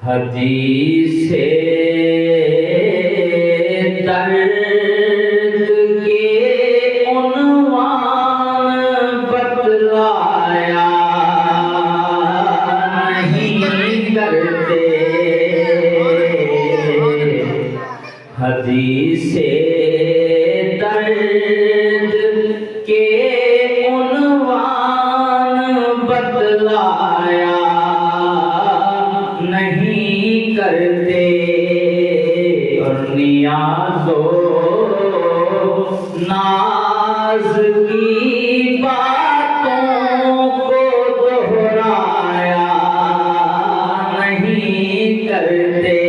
हदीसे दर्द के उन्वान बतलाया नहीं करते। हदीसे दर्द के उन्वान बतलाया नहीं करते। और नियाज़ो नाज की बातों को दोहराया नहीं करते।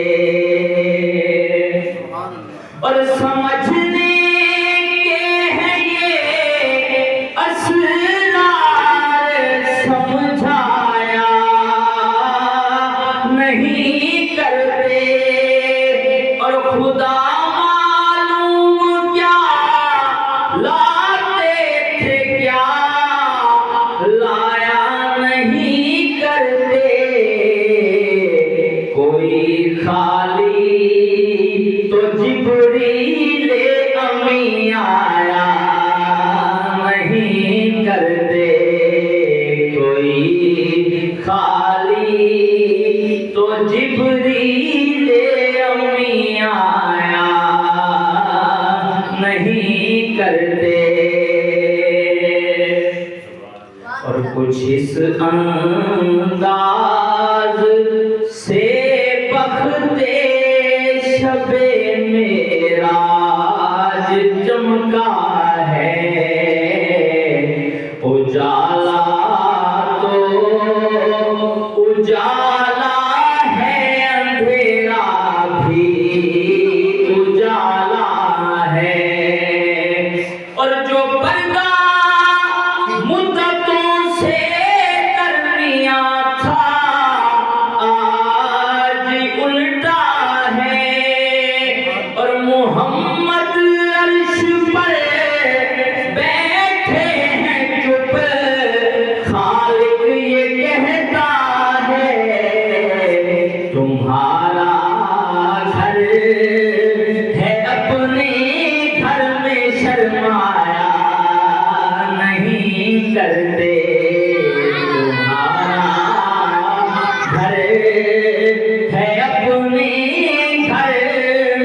और समझने के हैं ये असरार समझाया नहीं करते। और खुदा मालूम क्या लाते थे क्या लाया नहीं करते। कोई खाली तो जिब्रील अमी आया नहीं करते। कोई खाली तो जिब्रील अमी आया नहीं करते। और कुछ इस अंदाज से बखते शबे मेराज चमका है। उजाला तो उजाला है, अंधेरा भी उजाला है। और जो पर्दा मुद्दतों से करनिया था आज उल्टा है। और मोहम्मद अर्श पर बैठे हैं चुप, खालिक ये कहता है तुम्हारा घर है अपने घर में शर्माया नहीं करते। तुम्हारा घर है अपने घर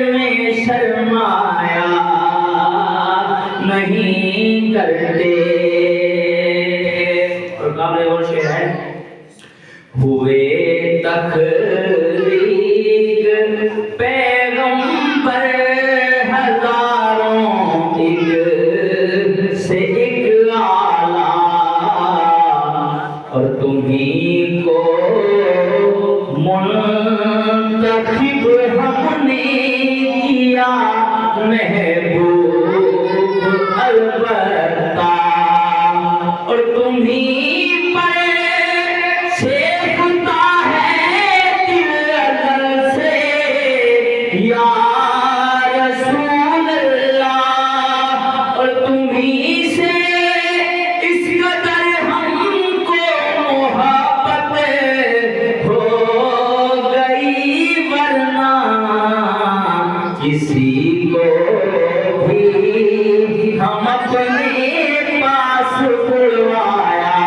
में शर्माया नहीं करते। और काबिल और शेर है, हुए तखलीक पैगंबर हजारों एक से एक आला। और तुम्हीं को मुंतखिब हमने किया महबूब अलबत्ता। और तुम्हीं पर शेखता है दिल अज़ल से या रसूल अल्लाह। और तुम्हीं से इस कदर हमको मोहब्बत हो गई, वरना किसी को भी हम अपने पास बुलवाया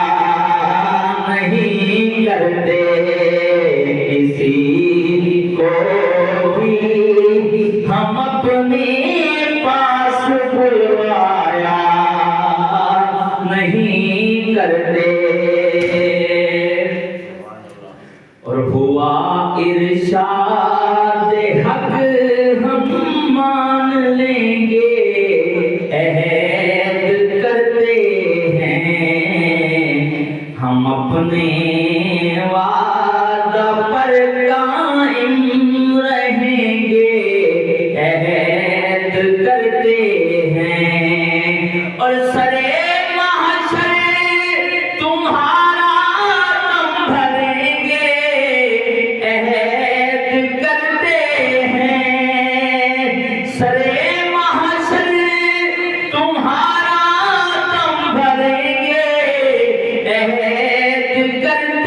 नहीं करते। किसी को भी हम अपने पास बुलवाया नहीं करते। और हुआ इरशाद हक हम मान लेंगे, अहद करते हैं हम अपने वादा पर कायम रहेंगे, अहद करते हैं। और सरे महशर तुम्हारा दम भरेंगे, अहद करते हैं। सरे महशर तुम्हारा दम भरेंगे, अहद करते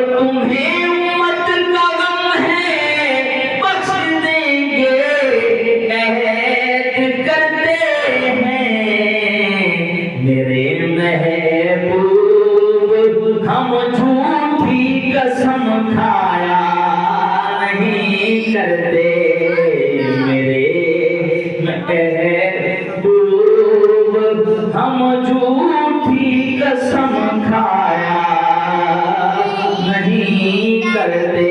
तुम्हें उम्मत का गम है बख्श देंगे, ऐद करते हैं मेरे महबूब। हम झूठी कसम खाया नहीं करते मेरे महबूब। हम झूठी कसम खाया नहीं करते।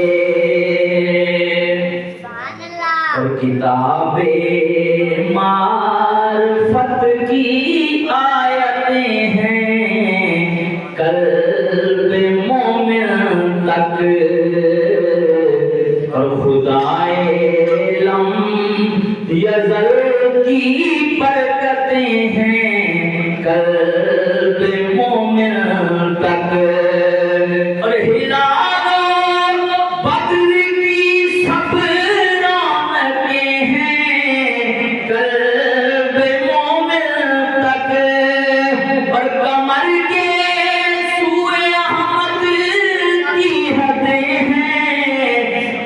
और किताबे मार्फत की आयतें हैं कल्बे मोमिन तक, और खुदाए लम यज़ल की बरकतें हैं कल्बे मोमिन तक। और हिलाल बद्र की सब रौनकें हैं कल्बे मोमिन तक। और कमर के सूए अहमद की हदें हैं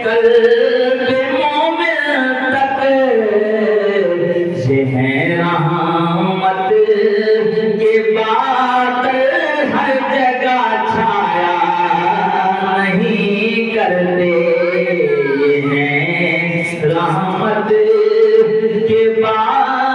कल्बे मोमिन तक। ये हैं रहमत के बादल हर जगह छाया नहीं करते। ये हैं रहमत के बादल